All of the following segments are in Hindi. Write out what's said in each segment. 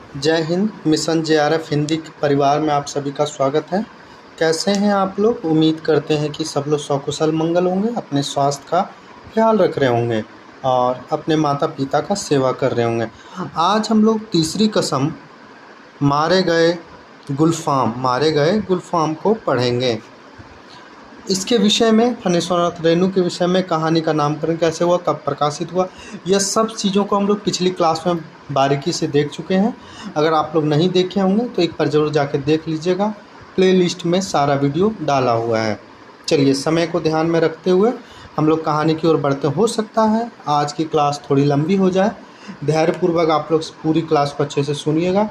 जय हिंद। मिशन जेआरएफ हिंदी के परिवार में आप सभी का स्वागत है। कैसे हैं आप लोग? उम्मीद करते हैं कि सब लोग सकुशल मंगल होंगे, अपने स्वास्थ्य का ख्याल रख रहे होंगे और अपने माता पिता का सेवा कर रहे होंगे। आज हम लोग तीसरी कसम मारे गए गुलफाम को पढ़ेंगे। इसके विषय में फणीश्वरनाथ रेणु के विषय में कहानी का नामकरण कैसे हुआ, कब प्रकाशित हुआ, यह सब चीज़ों को हम लोग पिछली क्लास में बारीकी से देख चुके हैं। अगर आप लोग नहीं देखे होंगे तो एक बार ज़रूर जाके देख लीजिएगा। प्लेलिस्ट में सारा वीडियो डाला हुआ है। चलिए, समय को ध्यान में रखते हुए हम लोग कहानी की ओर बढ़ते। हो सकता है आज की क्लास थोड़ी लंबी हो जाए। धैर्यपूर्वक आप लोग पूरी क्लास को अच्छे से सुनिएगा,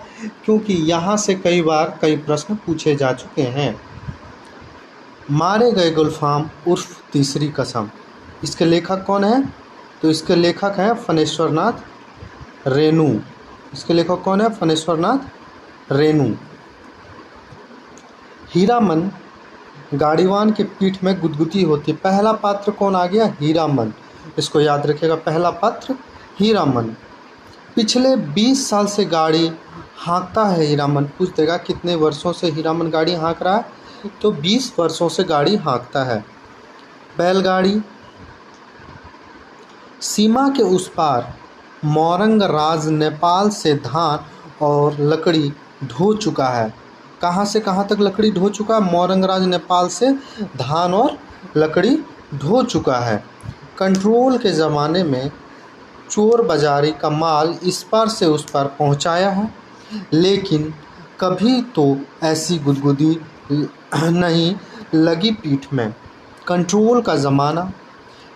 क्योंकि यहाँ से कई बार कई प्रश्न पूछे जा चुके हैं। मारे गए गुलफाम उर्फ तीसरी कसम, इसके लेखक कौन है? तो इसके लेखक हैं फणीश्वरनाथ रेणु। इसके लेखक कौन है? फणीश्वरनाथ रेणु। हीरामन गाड़ीवान के पीठ में गुदगुदी होती। पहला पात्र कौन आ गया? हीरामन। इसको याद रखिएगा, पहला पात्र हीरामन। पिछले 20 साल से गाड़ी हाँकता है हीरामन। पूछ देगा कितने वर्षों से हीरामन गाड़ी हाँक रहा है, तो 20 वर्षों से गाड़ी हाँकता है। बैलगाड़ी सीमा के उस पार मौरंग राज नेपाल से धान और लकड़ी ढो चुका है। कहाँ से कहाँ तक लकड़ी ढो चुका है? मौरंग राज नेपाल से धान और लकड़ी ढो चुका है। कंट्रोल के ज़माने में चोर बाजारी का माल इस पार से उस पार पहुंचाया है, लेकिन कभी तो ऐसी गुदगुदी नहीं लगी पीठ में। कंट्रोल का ज़माना,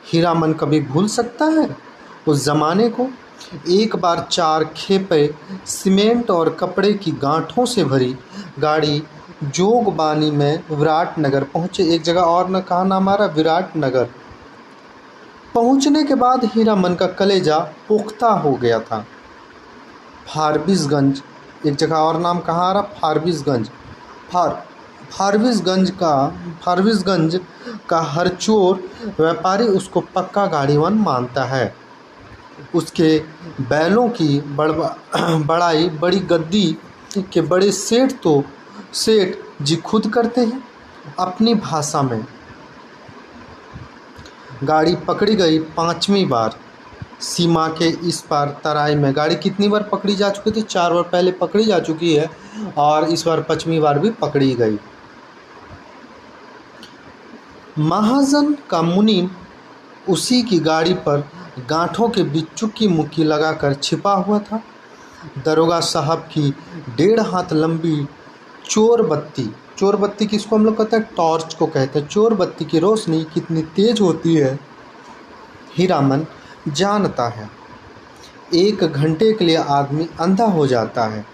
हीरामन कभी भूल सकता है उस ज़माने को? एक बार 4 खेपे सीमेंट और कपड़े की गांठों से भरी गाड़ी जोगबानी में विराटनगर पहुँचे। एक जगह और न कहा नाम आ रहा, विराटनगर पहुँचने के बाद हीरामन का कलेजा पुख्ता हो गया था। फारबिसगंज, एक जगह और नाम कहाँ आ रहा? फारबिसगंज। फारबिसगंज का हर चोर व्यापारी उसको पक्का गाड़ीवान मानता है। उसके बैलों की बड़ाई बड़ी गद्दी के बड़े सेठ जी खुद करते हैं। अपनी भाषा में गाड़ी पकड़ी गई 5वीं बार। सीमा के इस पार तराई में गाड़ी कितनी बार पकड़ी जा चुकी थी? 4 बार पहले पकड़ी जा चुकी है और इस बार 5वीं बार भी पकड़ी गई। महाजन का मुनीम उसी की गाड़ी पर गांठों के बीच चुक्की मुक्की लगाकर छिपा हुआ था। दरोगा साहब की 1.5 हाथ लंबी चोर बत्ती किसको हम लोग कहते हैं? टॉर्च को कहते हैं। चोर बत्ती की रोशनी कितनी तेज होती है हीरामन जानता है। 1 घंटे के लिए आदमी अंधा हो जाता है।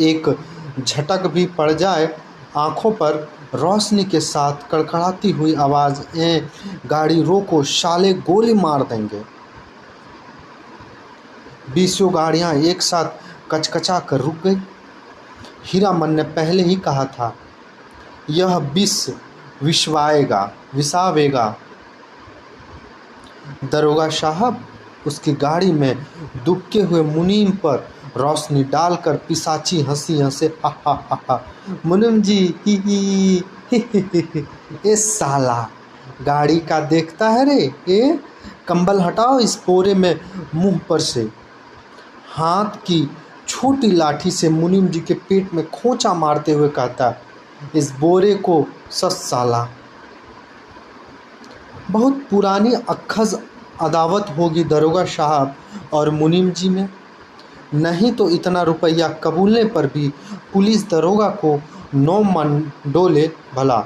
एक झटक भी पड़ जाए, आंखों पर रोशनी के साथ कड़कड़ाती हुई आवाज़, गाड़ी रोको, साले गोली मार देंगे। 20 गाड़ियाँ एक साथ कचकचा कर रुक गई। हीरामन ने पहले ही कहा था, यह विसावेगा। दरोगा साहब उसकी गाड़ी में दुबके हुए मुनीम पर रोशनी डालकर पिशाची हंसी हंसे, हा हा हा हा। मुनीम जी ही ए साला गाड़ी का देखता है रे, ए कंबल हटाओ इस बोरे में मुंह पर से। हाथ की छोटी लाठी से मुनीम जी के पेट में खोंचा मारते हुए कहता, इस बोरे को सस साला। बहुत पुरानी अक्खज अदावत होगी दरोगा साहब और मुनीम जी में। नहीं तो इतना रुपया कबूलने पर भी पुलिस दरोगा को 9 मन डोले भला।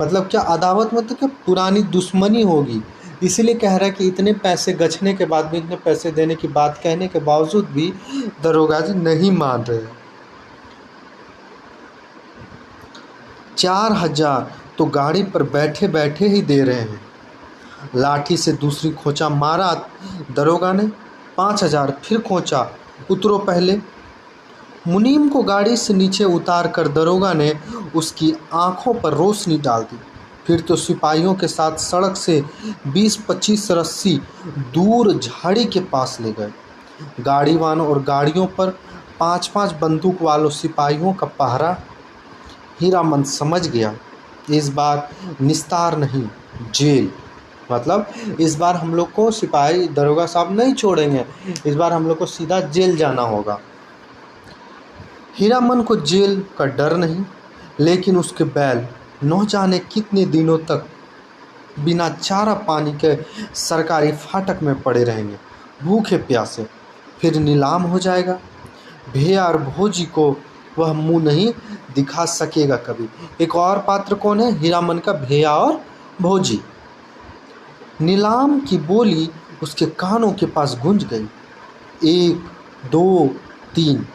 मतलब क्या अदावत, मतलब क्या पुरानी दुश्मनी होगी। इसीलिए कह रहा है कि इतने पैसे गछने के बाद भी, इतने पैसे देने की बात कहने के बावजूद भी दरोगा जी नहीं मान रहे। 4000 तो गाड़ी पर बैठे बैठे ही दे रहे हैं। लाठी से दूसरी खोंचा मारा दरोगा ने। 5000 फिर खोंचा, उतरो पहले। मुनीम को गाड़ी से नीचे उतार कर दरोगा ने उसकी आंखों पर रोशनी डाल दी। फिर तो सिपाहियों के साथ सड़क से 20-25 रस्सी दूर झाड़ी के पास ले गए। गाड़ीवान और गाड़ियों पर 5-5 बंदूक वालों सिपाहियों का पहरा। हीरामन समझ गया, इस बार निस्तार नहीं, जेल। मतलब इस बार हम लोग को सिपाही दरोगा साहब नहीं छोड़ेंगे, इस बार हम लोग को सीधा जेल जाना होगा। हीरामन को जेल का डर नहीं, लेकिन उसके बैल न जाने कितने दिनों तक बिना चारा पानी के सरकारी फाटक में पड़े रहेंगे, भूखे प्यासे। फिर नीलाम हो जाएगा। भैया और भोजी को वह मुंह नहीं दिखा सकेगा कभी। एक और पात्र कौन है? हीरामन का भैया और भोजी। नीलाम की बोली उसके कानों के पास गूंज गई। 1 2 3।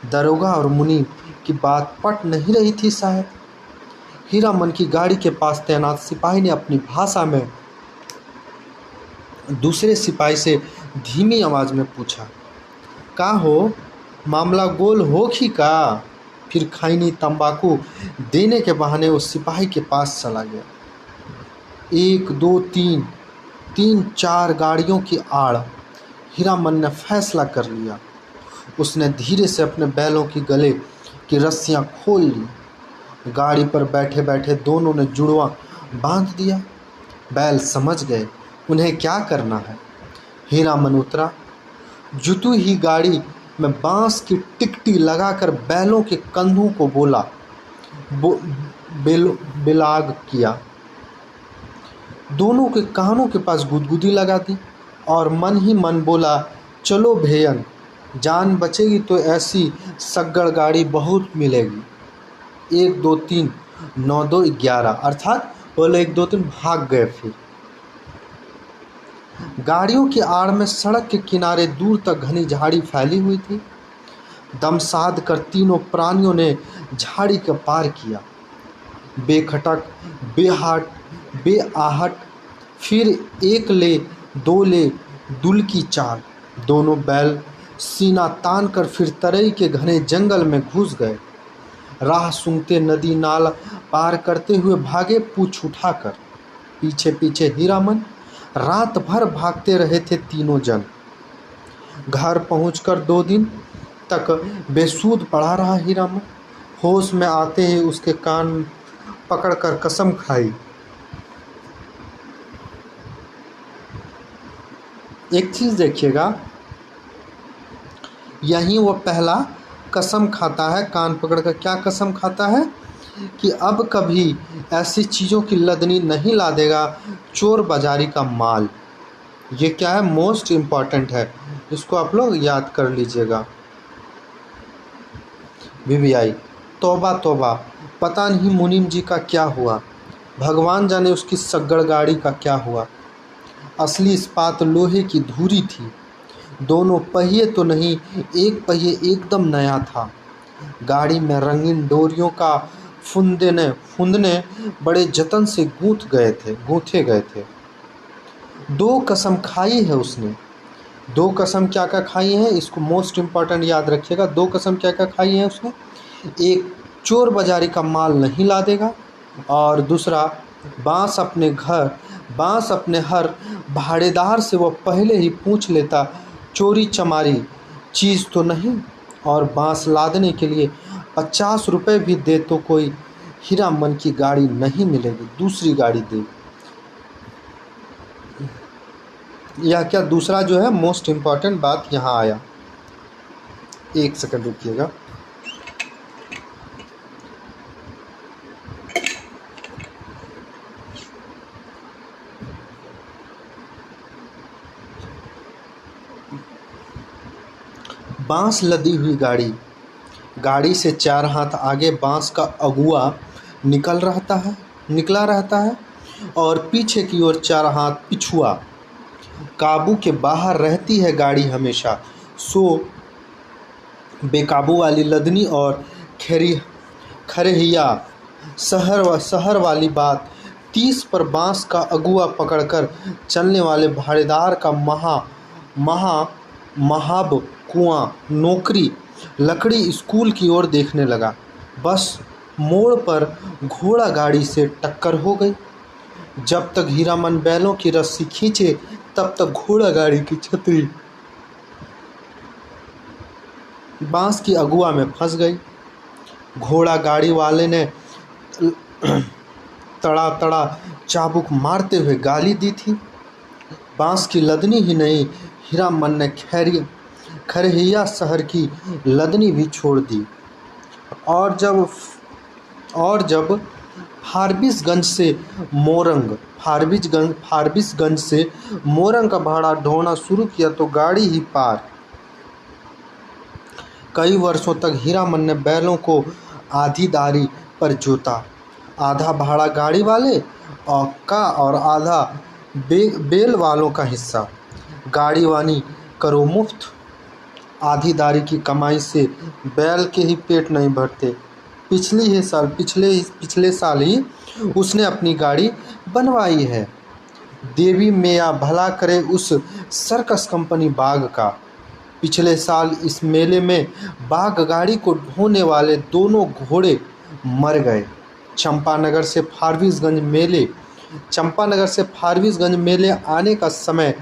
दरोगा और मुनीम की बात पट नहीं रही थी शायद। हीरामन की गाड़ी के पास तैनात सिपाही ने अपनी भाषा में दूसरे सिपाही से धीमी आवाज में पूछा, का हो, मामला गोल हो कि का? फिर खैनी तंबाकू देने के बहाने उस सिपाही के पास चला गया। 1 2 3 3-4 गाड़ियों की आड़ हीरामन ने फैसला कर लिया। उसने धीरे से अपने बैलों की गले की रस्सियां खोल ली। गाड़ी पर बैठे बैठे दोनों ने जुड़वा बांध दिया। बैल समझ गए उन्हें क्या करना है। हीरामन उतरा। जुतू ही गाड़ी में बांस की टिकटी लगाकर बैलों के कंधों को बेलाग किया। दोनों के कानों के पास गुदगुदी लगा दी और मन ही मन बोला, चलो भेयन, जान बचेगी तो ऐसी सग्गड़ गाड़ी बहुत मिलेगी। 1 2 3 9 2 11, अर्थात बोले 1 2 3 भाग गए। फिर गाड़ियों की आड़ में सड़क के किनारे दूर तक घनी झाड़ी फैली हुई थी। दम साध कर तीनों प्राणियों ने झाड़ी का पार किया। बेखटक, बेआहट, फिर 1 ले 2 ले, दुल की चाल। दोनों बैल सीना तान कर फिर तराई के घने जंगल में घुस गए। राह सूंघते नदी नाला पार करते हुए भागे पूछ उठाकर। पीछे पीछे हीरामन। रात भर भागते रहे थे तीनों जन। घर पहुंचकर 2 दिन तक बेसुध पड़ा रहा हीरामन। होश में आते ही उसके कान पकड़कर कसम खाई। एक चीज देखिएगा, यहीं वो पहला कसम खाता है, कान पकड़कर। क्या कसम खाता है? कि अब कभी ऐसी चीज़ों की लदनी नहीं ला देगा, चोर बाजारी का माल। ये क्या है? मोस्ट इम्पॉर्टेंट है, इसको आप लोग याद कर लीजिएगा। बीबीआई, तौबा तौबा, पता नहीं मुनीम जी का क्या हुआ, भगवान जाने उसकी सग्गड़ गाड़ी का क्या हुआ। असली इस्पात लोहे की धुरी थी। दोनों पहिए तो नहीं, एक पहिए एकदम नया था। गाड़ी में रंगीन डोरियों का फुंदने बड़े जतन से गूंथे गए थे। 2 कसम खाई है उसने। 2 कसम क्या क्या खाई हैं, इसको मोस्ट इम्पॉर्टेंट याद रखिएगा। 2 कसम क्या क्या खाई हैं उसने? एक, चोर बाजारी का माल नहीं ला देगा, और दूसरा, बांस अपने हर भाड़ेदार से वो पहले ही पूछ लेता, चोरी चमारी चीज़ तो नहीं, और बांस लादने के लिए 50 रुपये भी दे तो कोई हीरामन की गाड़ी नहीं मिलेगी, दूसरी गाड़ी दे। यह क्या दूसरा जो है मोस्ट इम्पॉर्टेंट बात यहाँ आया। 1 सेकंड रुकिएगा। बांस लदी हुई गाड़ी से 4 हाथ आगे बांस का अगुआ निकला रहता है और पीछे की ओर 4 हाथ पिछुआ। काबू के बाहर रहती है गाड़ी हमेशा। सो बेकाबू वाली लदनी और खरेहिया शहर वाली बात। 30 पर बांस का अगुआ पकड़कर चलने वाले भाड़ेदार का महाब कुआं नौकरी लकड़ी स्कूल की ओर देखने लगा। बस मोड़ पर घोड़ा गाड़ी से टक्कर हो गई। जब तक हीरामन बैलों की रस्सी खींचे तब तक घोड़ा गाड़ी की छतरी बांस की अगुआ में फंस गई। घोड़ा गाड़ी वाले ने तड़ा तड़ा चाबुक मारते हुए गाली दी थी। बांस की लदनी ही नहीं, हीरामन ने खरहिया शहर की लदनी भी छोड़ दी। और जब फारबिसगंज से मोरंग का भाड़ा ढोना शुरू किया तो गाड़ी ही पार। कई वर्षों तक हीरामन ने बैलों को आधीदारी पर जोता। आधा भाड़ा गाड़ी वाले और आधा बेल वालों का हिस्सा। गाड़ी वानी करो मुफ्त। आधीदारी की कमाई से बैल के ही पेट नहीं भरते। पिछले साल ही उसने अपनी गाड़ी बनवाई है। देवी मैया भला करे उस सर्कस कंपनी बाग का। पिछले साल इस मेले में बाग गाड़ी को ढोने वाले दोनों घोड़े मर गए। चंपानगर से फारबिसगंज मेले आने का समय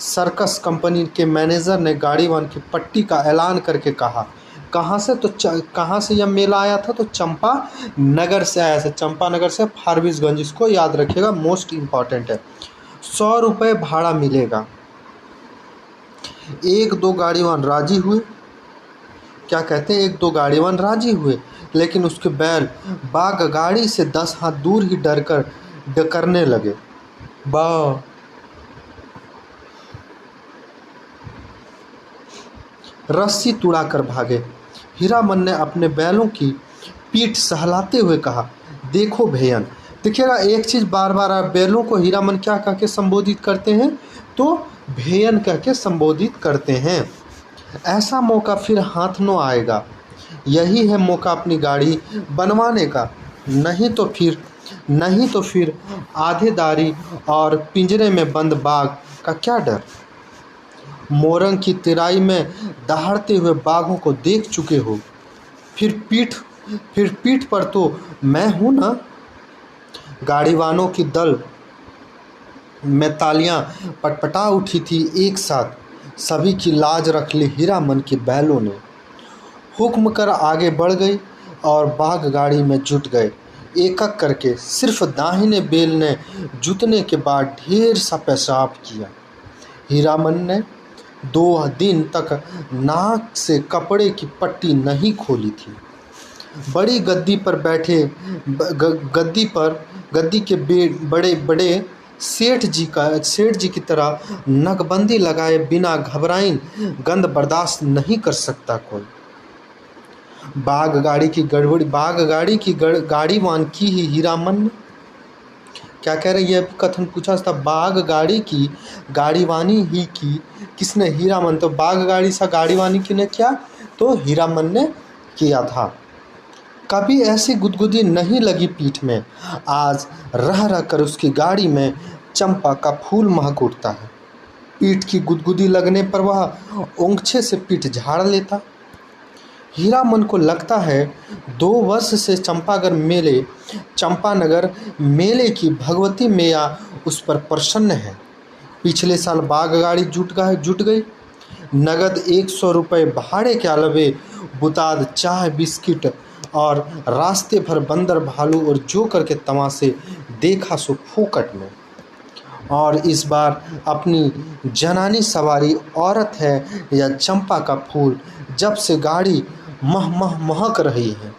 सर्कस कंपनी के मैनेजर ने गाड़ीवान की पट्टी का ऐलान करके कहा। कहाँ से यह मेला आया था? तो चंपा नगर से आया था। चंपानगर से फारबिसगंज, इसको याद रखिएगा, मोस्ट इम्पॉर्टेंट है। 100 रुपये भाड़ा मिलेगा। 1-2 गाड़ीवान राजी हुए। क्या कहते हैं? 1-2 गाड़ीवान राजी हुए, लेकिन उसके बैल बाग गाड़ी से 10 हाथ दूर ही डकरने लगे। रस्सी तुड़ा कर भागे। हीरामन ने अपने बैलों की पीठ सहलाते हुए कहा, देखो भैयन। देखिएगा, एक चीज़ बार बार बैलों को हीरामन क्या कह के संबोधित करते हैं? तो भैयन कह के संबोधित करते हैं। ऐसा मौका फिर हाथ न आएगा। यही है मौका अपनी गाड़ी बनवाने का। नहीं तो फिर आधेदारी और पिंजरे में बंद बाघ का क्या डर। मोरंग की तिराई में दहाड़ते हुए बाघों को देख चुके हो। फिर पीठ पर तो मैं हूं ना। गाड़ीवानों की दल में तालियां पटपटा उठी थी एक साथ। सभी की लाज रख ली हीरामन के बैलों ने। हुक्म कर आगे बढ़ गई और बाघ गाड़ी में जुट गए। एक एक करके सिर्फ दाहिने बेल ने जुतने के बाद ढेर सा पेशाब किया। हीरामन ने 2 दिन तक नाक से कपड़े की पट्टी नहीं खोली थी। बड़ी गद्दी पर बैठे गद्दी के बड़े बड़े सेठ जी की तरह नकबंदी लगाए बिना घबराइन गंध बर्दाश्त नहीं कर सकता कोई। बाग गाड़ी की गाड़ीवान की ही हीरामन ने क्या कह रहे, यह कथन पूछा था। बाग गाड़ी की गाड़ीवानी ही की किसने? हीरामन। तो बाग गाड़ी सा गाड़ीवानी किने किया? तो हीरामन ने किया था। कभी ऐसी गुदगुदी नहीं लगी पीठ में। आज रह कर उसकी गाड़ी में चंपा का फूल महक उठता है। पीठ की गुदगुदी लगने पर वह ओंगछे से पीठ झाड़ लेता। हीरामन को लगता है 2 वर्ष से चंपानगर मेले की भगवती मैया उस पर प्रसन्न है। पिछले साल बाग गाड़ी जुट गई। नगद 100 रुपये भाड़े के अलावे बुताद चाय बिस्किट और रास्ते भर बंदर भालू और जोकर के तमाशे देखा सो फोकट में। और इस बार अपनी जनानी सवारी औरत है या चंपा का फूल, जब से गाड़ी महक रही है।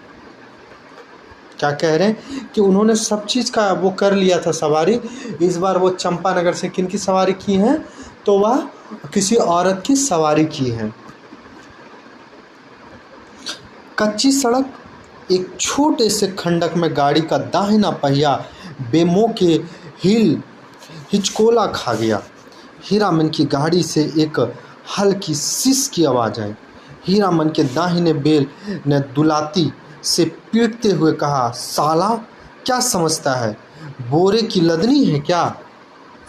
क्या कह रहे हैं कि उन्होंने सब चीज़ का वो कर लिया था सवारी। इस बार वो चंपानगर से किन की सवारी की है? तो वह किसी औरत की सवारी की है। कच्ची सड़क, एक छोटे से खंडक में गाड़ी का दाहिना पहिया बेमो के हिचकोला खा गया। हीरामन की गाड़ी से एक हल्की सिस की आवाज़ आई। हीरामन के दाहिने बेल ने दुलाती से पीटते हुए कहा, साला क्या समझता है, बोरे की लदनी है क्या?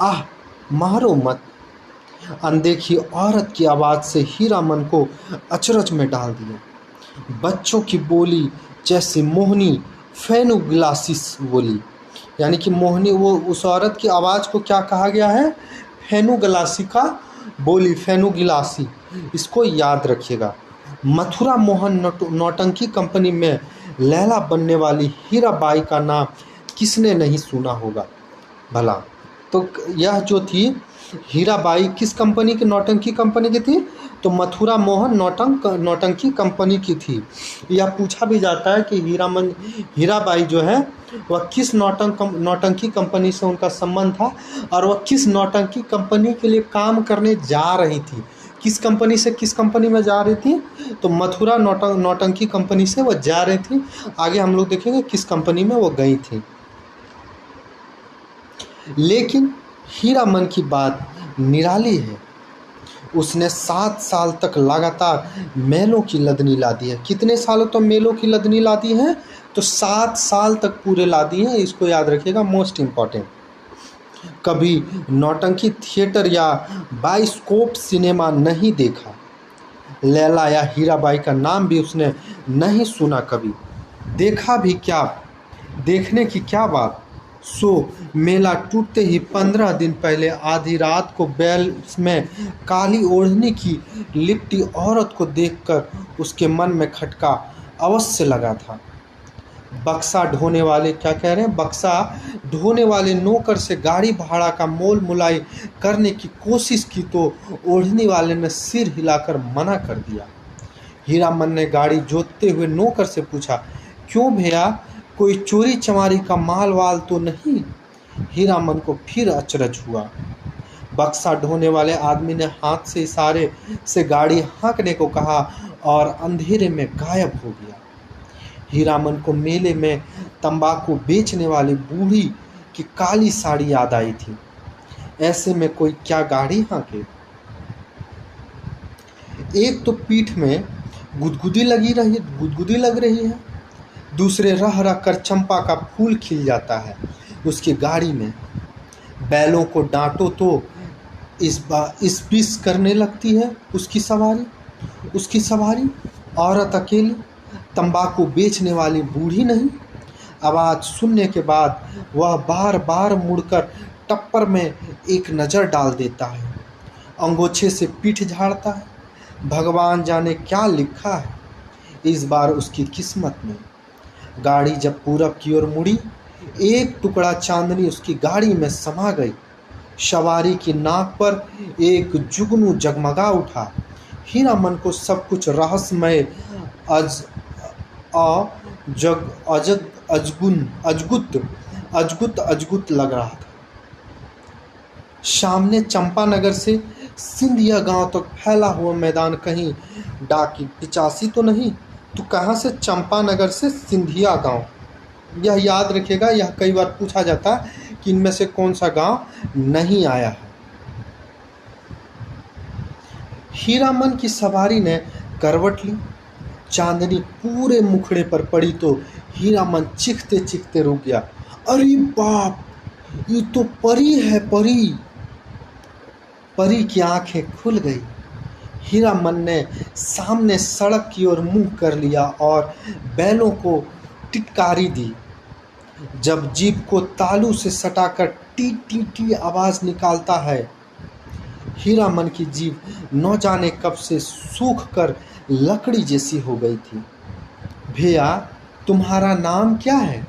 आह, मारो मत। अनदेखी औरत की आवाज़ से हीरामन को अचरज में डाल दिया। बच्चों की बोली जैसे मोहनी फेनुगिलासिस बोली, यानी कि मोहनी, वो उस औरत की आवाज़ को क्या कहा गया है? फेनुगिलासी का बोली, फेनुगिलासी। इसको याद रखिएगा। मथुरा मोहन नौटंकी कंपनी में लैला बनने वाली हीराबाई का नाम किसने नहीं सुना होगा भला। तो यह जो थी हीराबाई किस कंपनी की, नौटंकी कंपनी की थी, तो मथुरा मोहन नौटंकी कंपनी की थी। यह पूछा भी जाता है कि हीराबाई जो है वह किस नौटंकी कंपनी से उनका संबंध था और वह किस नौटंकी कंपनी के लिए काम करने जा रही थी। किस कंपनी से किस कंपनी में जा रही थी, तो मथुरा नौटंकी कंपनी से वह जा रही थी। आगे हम लोग देखेंगे किस कंपनी में वो गई थी। लेकिन हीरामन की बात निराली है। उसने 7 साल तक लगातार मेलों की लदनी लादी है। कितने सालों तक मेलों की लदनी लादी है, तो 7 साल तक पूरे लादी है। इसको याद रखिएगा, मोस्ट इम्पॉर्टेंट। कभी नौटंकी थिएटर या बाइस्कोप सिनेमा नहीं देखा। लैला या हीराबाई का नाम भी उसने नहीं सुना कभी। देखा भी क्या, देखने की क्या बात। सो मेला टूटते ही 15 दिन पहले आधी रात को बैल में काली ओढ़नी की लिपटी औरत को देखकर उसके मन में खटका अवश्य लगा था। बक्सा ढोने वाले, क्या कह रहे हैं, बक्सा ढोने वाले नौकर से गाड़ी भाड़ा का मोल मुलाई करने की कोशिश की तो ओढ़नी वाले ने सिर हिलाकर मना कर दिया। हीरामन ने गाड़ी जोतते हुए नौकर से पूछा, क्यों भैया, कोई चोरी चमारी का माल वाल तो नहीं। हीरामन को फिर अचरज हुआ। बक्सा ढोने वाले आदमी ने हाथ से इशारे से गाड़ी हाँकने को कहा और अंधेरे में गायब हो गया। हीरामन को मेले में तंबाकू बेचने वाली बूढ़ी की काली साड़ी याद आई थी। ऐसे में कोई क्या गाड़ी हाँके। एक तो पीठ में गुदगुदी लग रही है, दूसरे रह रह कर चंपा का फूल खिल जाता है उसकी गाड़ी में। बैलों को डांटो तो इस बीस करने लगती है उसकी सवारी। औरत अकेली, तंबाकू बेचने वाली बूढ़ी नहीं। आवाज़ सुनने के बाद वह बार बार मुड़कर टप्पर में एक नज़र डाल देता है, अंगोछे से पीठ झाड़ता है। भगवान जाने क्या लिखा है इस बार उसकी किस्मत में। गाड़ी जब पूरब की ओर मुड़ी, एक टुकड़ा चांदनी उसकी गाड़ी में समा गई। सवारी की नाक पर एक जुगनू जगमगा उठा। हीरामन को सब कुछ रहस्यमय अजगुत लग रहा था। सामने चंपानगर से सिंधिया गांव तक फैला हुआ मैदान कहीं डाकी पिचासी तो नहीं, तो कहाँ से चंपानगर से सिंधिया गांव। यह याद रखिएगा, यह कई बार पूछा जाता है कि इनमें से कौन सा गांव नहीं आया है। हीरामन की सवारी ने करवट ली। चांदनी पूरे मुखड़े पर पड़ी तो हीरामन चीखते चीखते रुक गया। अरे बाप, ये तो परी है, परी की आंखें खुल गई। हीरामन ने सामने सड़क की ओर मुंह कर लिया और बैलों को टिटकारी दी। जब जीप को तालू से सटाकर टी टी टी आवाज निकालता है, हीरामन की जीप न जाने कब से सूख कर लकड़ी जैसी हो गई थी। भैया, तुम्हारा नाम क्या है,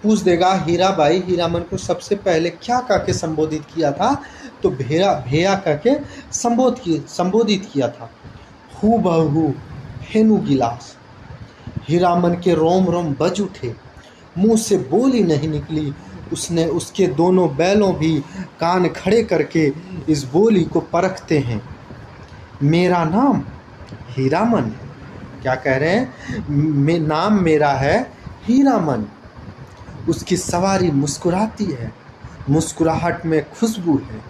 पूछ देगा हीराबाई। हीरामन को सबसे पहले क्या कह के संबोधित किया था, तो भैया कह के संबोधित किया था। हूबहू फेनू गिलास। हीरामन के रोम रोम बज उठे, मुंह से बोली नहीं निकली। उसने उसके दोनों बैलों भी कान खड़े करके इस बोली को परखते हैं। मेरा नाम हीरामन, क्या कह रहे हैं, नाम मेरा है हीरामन। उसकी सवारी मुस्कुराती है, मुस्कुराहट में खुशबू है।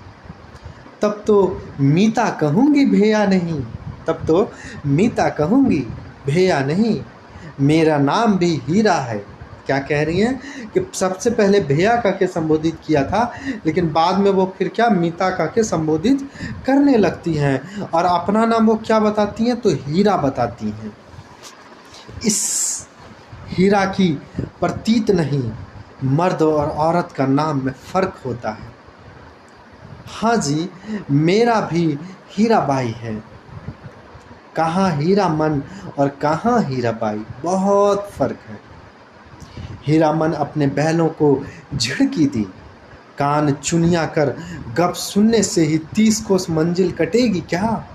तब तो मीता कहूँगी भैया नहीं, तब तो मीता कहूँगी भैया नहीं, मेरा नाम भी हीरा है। क्या कह रही हैं कि सबसे पहले भैया कह के संबोधित किया था, लेकिन बाद में वो फिर क्या मीता कह के संबोधित करने लगती हैं और अपना नाम वो क्या बताती हैं, तो हीरा बताती हैं। इस हीरा की प्रतीत नहीं, मर्द और औरत का नाम में फ़र्क होता है। हाँ जी, मेरा भी हीराबाई है। कहाँ हीरामन और कहाँ हीराबाई, बहुत फर्क है। हीरामन अपने बैलों को झिड़की दी, कान चुनिया कर गप सुनने से ही 30 कोस मंजिल कटेगी क्या?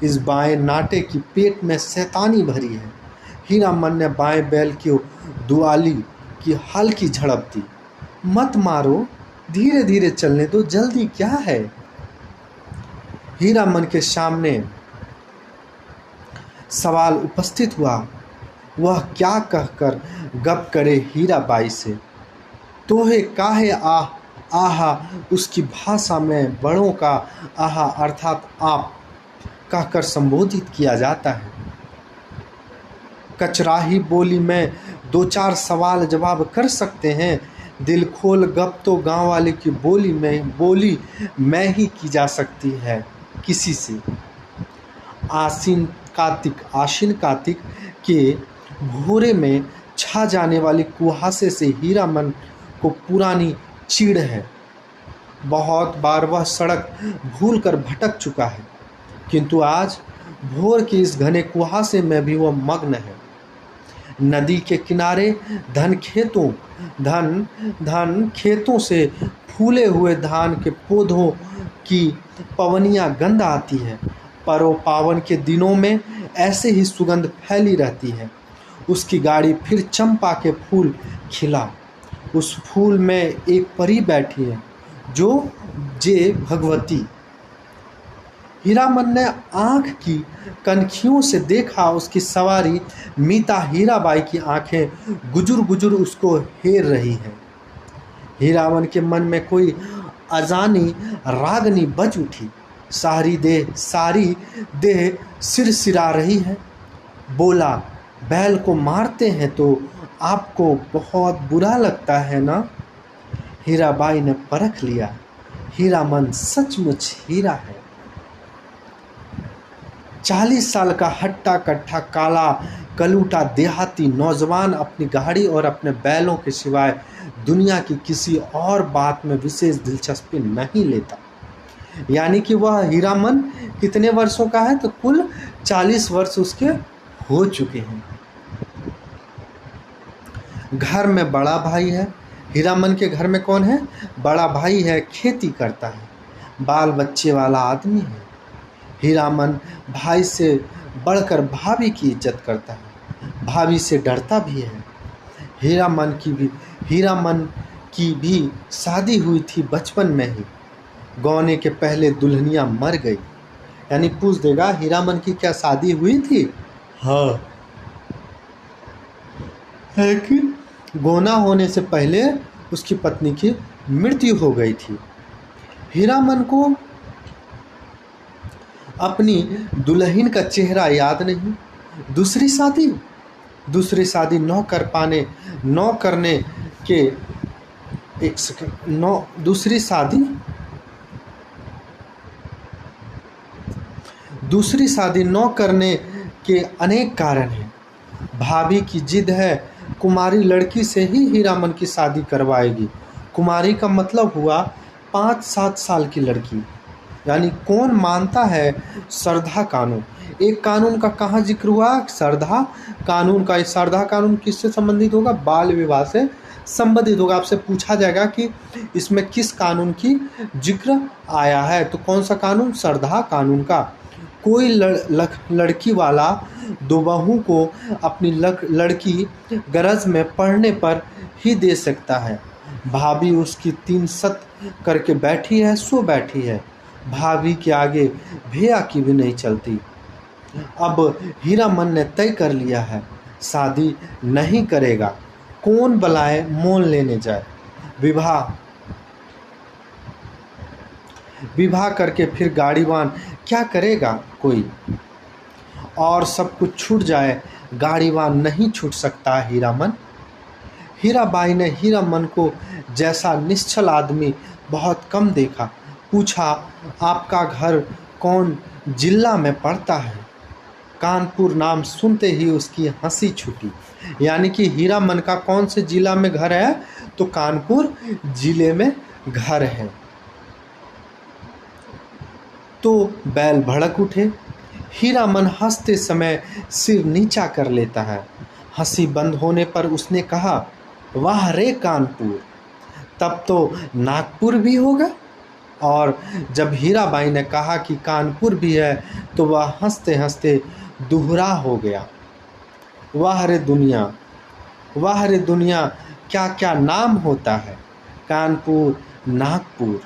इस बाएं नाटे की पेट में शैतानी भरी है। हीरामन ने बाएं बैल की दुआली की हल्की झड़प दी। मत मारो, धीरे धीरे चलने दो, जल्दी क्या है? हीरामन के सामने सवाल उपस्थित हुआ। वह क्या कहकर गप करे हीराबाई से? तोहे काहे आहा उसकी भाषा में बड़ों का आहा अर्थात आप कहकर संबोधित किया जाता है। कचराही बोली में 2-4 सवाल जवाब कर सकते हैं। दिल खोल गप तो गांव वाले की बोली में ही की जा सकती है किसी से। आश्विन कार्तिक के भोरे में छा जाने वाली कुहासे से हीरामन को पुरानी चीड़ है। बहुत बार वह सड़क भूलकर भटक चुका है, किंतु आज भोर की इस घने कुहासे में भी वह मग्न है। नदी के किनारे धन खेतों से फूले हुए धान के पौधों की पवनियां गंध आती है। परो पावन के दिनों में ऐसे ही सुगंध फैली रहती है। उसकी गाड़ी फिर चंपा के फूल खिला। उस फूल में एक परी बैठी है जो जे भगवती। हीरामन ने आंख की कनखियों से देखा। उसकी सवारी मीता हीराबाई की आंखें गुजुर उसको हेर रही हैं। हीरामन के मन में कोई अजानी रागनी बज उठी। सारी देह सिरसिरा रही है। बोला, बैल को मारते हैं तो आपको बहुत बुरा लगता है ना? हीराबाई ने परख लिया, हीरामन सचमुच हीरा है। 40 साल का हट्टा कट्ठा काला कलूटा देहाती नौजवान अपनी गाड़ी और अपने बैलों के सिवाय दुनिया की किसी और बात में विशेष दिलचस्पी नहीं लेता। यानी कि वह हीरामन कितने वर्षों का है? तो कुल 40 वर्ष उसके हो चुके हैं। घर में बड़ा भाई है। हीरामन के घर में कौन है? बड़ा भाई है, खेती करता है, बाल बच्चे वाला आदमी है। हीरामन भाई से बढ़कर भाभी की इज्जत करता है, भाभी से डरता भी है। हीरामन की भी शादी हुई थी बचपन में ही। गौने के पहले दुल्हनिया मर गई। यानी पूछ देगा, हीरामन की क्या शादी हुई थी? हाँ, लेकिन गोना होने से पहले उसकी पत्नी की मृत्यु हो गई थी। हीरामन को अपनी दुल्हन का चेहरा याद नहीं। दूसरी शादी न करने के अनेक कारण हैं। भाभी की जिद है, कुमारी लड़की से ही हीरामन की शादी करवाएगी। कुमारी का मतलब हुआ 5-7 साल की लड़की। यानी कौन मानता है श्रद्धा कानून? एक कानून का कहाँ जिक्र हुआ? श्रद्धा कानून का। श्रद्धा कानून किससे संबंधित होगा? बाल विवाह से संबंधित होगा। आपसे पूछा जाएगा कि इसमें किस कानून की जिक्र आया है, तो कौन सा कानून? श्रद्धा कानून का। कोई लड़की वाला दो बहू को अपनी लड़की गरज में पढ़ने पर ही दे सकता है। भाभी उसकी 3 सत करके बैठी है, सो बैठी है। भाभी के आगे भैया की भी नहीं चलती। अब हीरामन ने तय कर लिया है, शादी नहीं करेगा। कौन बलाए मोल लेने जाए? विवाह करके फिर गाड़ीवान क्या करेगा कोई? और सब कुछ छूट जाए, गाड़ीवान नहीं छूट सकता हीरामन। हीराबाई ने हीरामन को जैसा निश्चल आदमी बहुत कम देखा। पूछा, आपका घर कौन जिला में पड़ता है? कानपुर नाम सुनते ही उसकी हंसी छूटी। यानी कि हीरामन का कौन से जिला में घर है? तो कानपुर जिले में घर है। तो बैल भड़क उठे। हीरामन हंसते समय सिर नीचा कर लेता है। हंसी बंद होने पर उसने कहा, वाह रे कानपुर, तब तो नागपुर भी होगा। और जब हीराबाई ने कहा कि कानपुर भी है तो वह हंसते हंसते दुहरा हो गया। वाह रे दुनिया, वाह रे दुनिया, क्या क्या नाम होता है, कानपुर, नागपुर।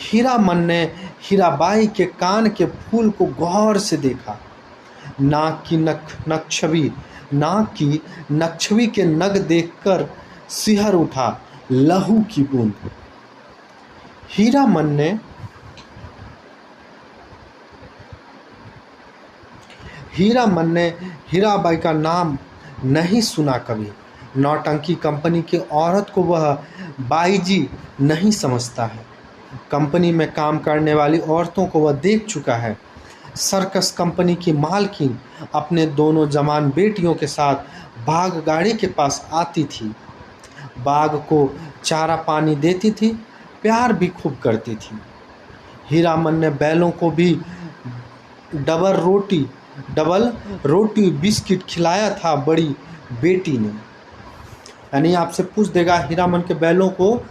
हीरामन ने हीराबाई के कान के फूल को गौर से देखा। नाक की नक्छवी के नग देखकर सिहर उठा लहू की बूंद। हीरामन ने हीराबाई का नाम नहीं सुना कभी। नौटंकी कंपनी की औरत को वह बाईजी नहीं समझता है। कंपनी में काम करने वाली औरतों को वह देख चुका है। सर्कस कंपनी की मालकिन अपने दोनों जवान बेटियों के साथ बाघ गाड़ी के पास आती थी। बाघ को चारा पानी देती थी, प्यार भी खूब करती थी। हीरामन ने बैलों को भी डबल रोटी बिस्किट खिलाया था बड़ी बेटी ने। यानी आपसे पूछ देगा हीरामन के बैलों को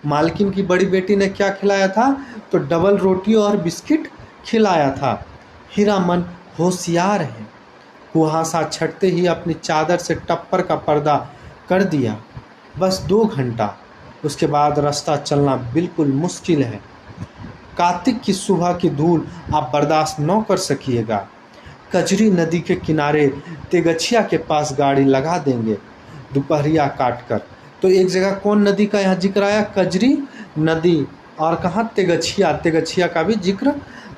मालकिन की बड़ी बेटी ने क्या खिलाया था, तो डबल रोटी और बिस्किट खिलाया था। हीरामन होशियार है। कुहासा छटते ही अपनी चादर से टप्पर का पर्दा कर दिया। बस 2 घंटा, उसके बाद रास्ता चलना बिल्कुल मुश्किल है। कार्तिक की सुबह की धूल आप बर्दाश्त न कर सकिएगा। कजरी नदी के किनारे तेगछिया के पास गाड़ी लगा देंगे दोपहरिया काट कर। तो एक जगह कौन नदी का यहाँ जिक्र आया, कजरी नदी, और कहाँ तेगछिया का भी जिक्र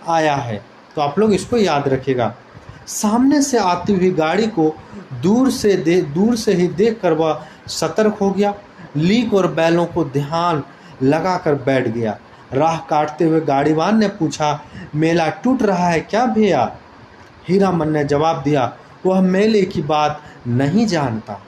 आया है। तो आप लोग इसको याद रखिएगा। सामने से आती हुई गाड़ी को दूर से ही देखकर वह सतर्क हो गया। लीक और बैलों को ध्यान लगाकर बैठ गया। राह काटते हुए गाड़ीवान ने पूछा, मेला टूट रहा है क्या भैया? हीरामन ने जवाब दिया, वह मेले की बात नहीं जानता।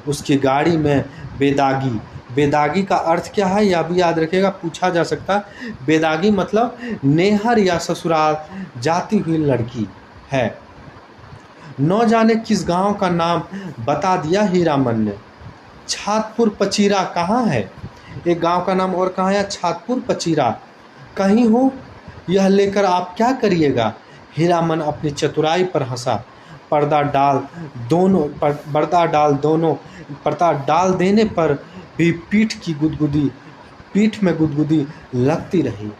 उसकी गाड़ी में बेदागी का अर्थ क्या है यह भी याद रखिएगा, पूछा जा सकता है। बेदागी मतलब नेहर या ससुराल जाती हुई लड़की है। न जाने किस गांव का नाम बता दिया हीरामन ने। छातपुर पचीरा कहाँ है? एक गांव का नाम और कहाँ है? छातपुर पचीरा। कहीं हो, यह लेकर आप क्या करिएगा? हीरामन अपनी चतुराई पर हंसा। पर्दा डाल देने पर भी पीठ में गुदगुदी लगती रही।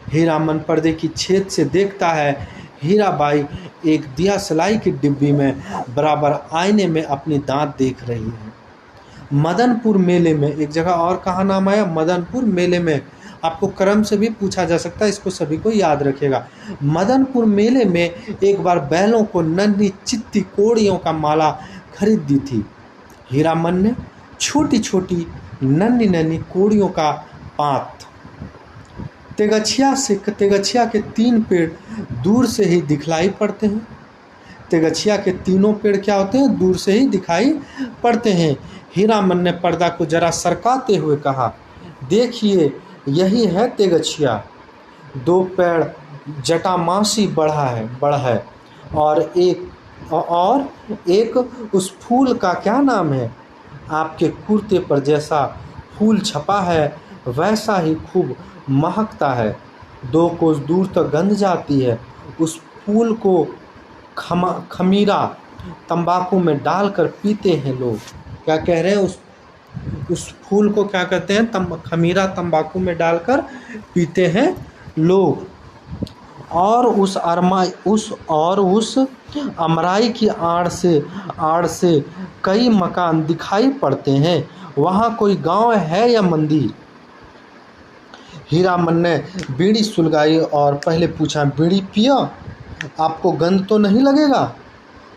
हीरामन पर्दे की छेद से देखता है, हीराबाई एक दिया सलाई की डिब्बी में बराबर आईने में अपनी दांत देख रही है। मदनपुर मेले में, एक जगह और कहाँ नाम आया, मदनपुर मेले में। आपको क्रम से भी पूछा जा सकता है, इसको सभी को याद रखिएगा। मदनपुर मेले में एक बार बैलों को नन्ही चित्ती कोड़ियों का माला खरीद दी थी। हीरामन ने छोटी छोटी नन्ही कोड़ियों का पात। तेगछिया के 3 पेड़ दूर से ही दिखलाई पड़ते हैं। तेगछिया के तीनों पेड़ क्या होते हैं? दूर से ही दिखाई पड़ते हैं। हीरामन ने पर्दा को जरा सरकाते हुए कहा, देखिए यही है तेगछिया। 2 पेड़ जटामासी बड़ा है और एक उस फूल का क्या नाम है? आपके कुर्ते पर जैसा फूल छपा है वैसा ही खूब महकता है। 2 कोस दूर तक गंध जाती है। उस फूल को खमीरा तंबाकू में डालकर पीते हैं लोग। क्या कह रहे हैं? उस फूल को क्या कहते हैं? खमीरा तंबाकू में डालकर पीते हैं लोग। और उस अमराई की आड़ से कई मकान दिखाई पड़ते हैं। वहाँ कोई गांव है या मंदिर? हीरामन ने बीड़ी सुलगाई और पहले पूछा, बीड़ी पिया? आपको गंध तो नहीं लगेगा?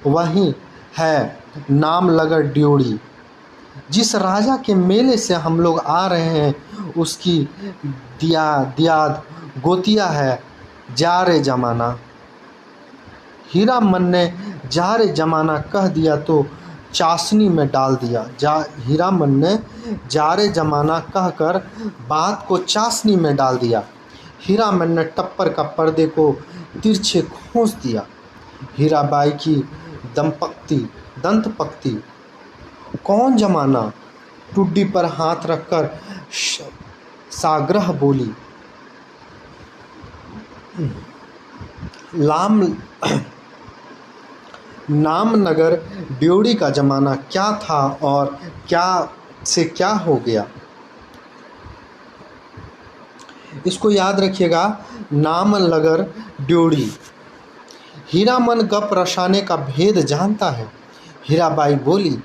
वही है, नाम लगा ड्योढ़ी। जिस राजा के मेले से हम लोग आ रहे हैं उसकी दियाद गोतिया है जारे जमाना। हीरामन ने जारे जमाना कह दिया तो चाशनी में डाल दिया। हीरामन ने जारे जमाना कहकर बात को चाशनी में डाल दिया। हीरामन ने टप्पर का पर्दे को तिरछे खोस दिया। हीराबाई की दंतपक्ति कौन जमाना? टुड्डी पर हाथ रखकर साग्रह बोली। नामनगर ड्योढ़ी का जमाना क्या था और क्या से क्या हो गया? इसको याद रखिएगा, नामनगर ड्योढ़ी। हीरामन गप रसाने का भेद जानता है। हीराबाई बोली,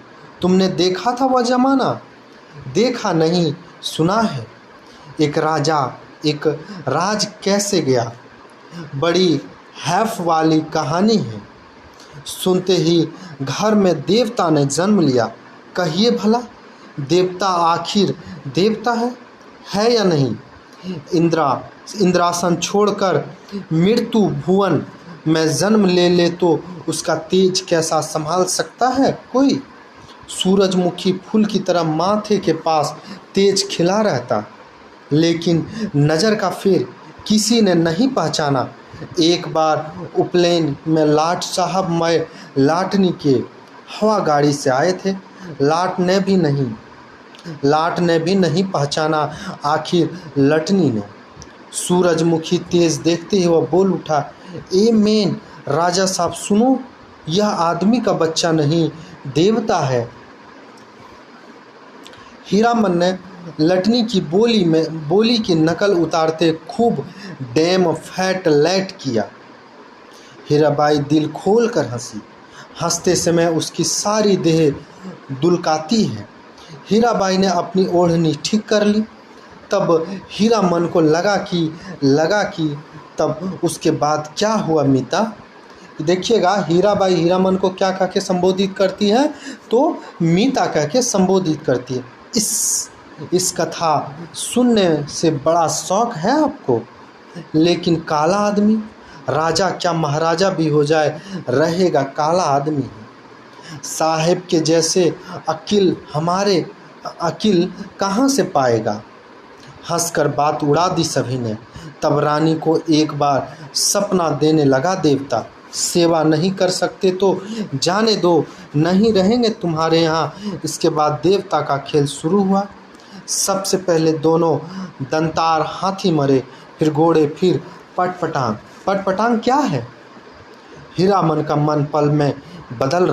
तुमने देखा था वह जमाना? देखा नहीं, सुना है। एक राज कैसे गया, बड़ी हैफ वाली कहानी है। सुनते ही घर में देवता ने जन्म लिया। कहिए भला, देवता आखिर देवता है या नहीं? इंद्रासन छोड़कर मृत्यु भुवन में जन्म ले तो उसका तेज कैसा संभाल सकता है कोई? सूरजमुखी फूल की तरह माथे के पास तेज खिला रहता, लेकिन नज़र का फेर किसी ने नहीं पहचाना। एक बार उपलेन में लाट साहब मैं लाटनी के हवा गाड़ी से आए थे। लाट ने भी नहीं पहचाना, आखिर लटनी ने। सूरजमुखी तेज देखते ही वह बोल उठा, ए मेन राजा साहब सुनो, यह आदमी का बच्चा नहीं, देवता है। हीरामन ने लटनी की बोली की नकल उतारते खूब डैम फैट लैट किया। हीराबाई दिल खोल कर हंसी। हंसते समय उसकी सारी देह दुलकाती है। हीराबाई ने अपनी ओढ़नी ठीक कर ली। तब हीरामन को लगा कि तब उसके बाद क्या हुआ मीता? देखिएगा, हीराबाई हीरामन को क्या कह के संबोधित करती है? तो मीता कह के संबोधित करती है। इस कथा सुनने से बड़ा शौक है आपको, लेकिन काला आदमी, राजा क्या महाराजा भी हो जाए, रहेगा काला आदमी है। साहेब के जैसे अकिल कहाँ से पाएगा? हंसकर बात उड़ा दी सभी ने। तब रानी को एक बार सपना देने लगा देवता, सेवा नहीं कर सकते तो जाने दो, नहीं रहेंगे तुम्हारे यहाँ। इसके बाद देवता का खेल शुरू हुआ। सबसे पहले दोनों दंतार हाथी मरे, फिर घोड़े, फिर पटपटांग। पटपटांग क्या है? हीरामन का मन पल में बदल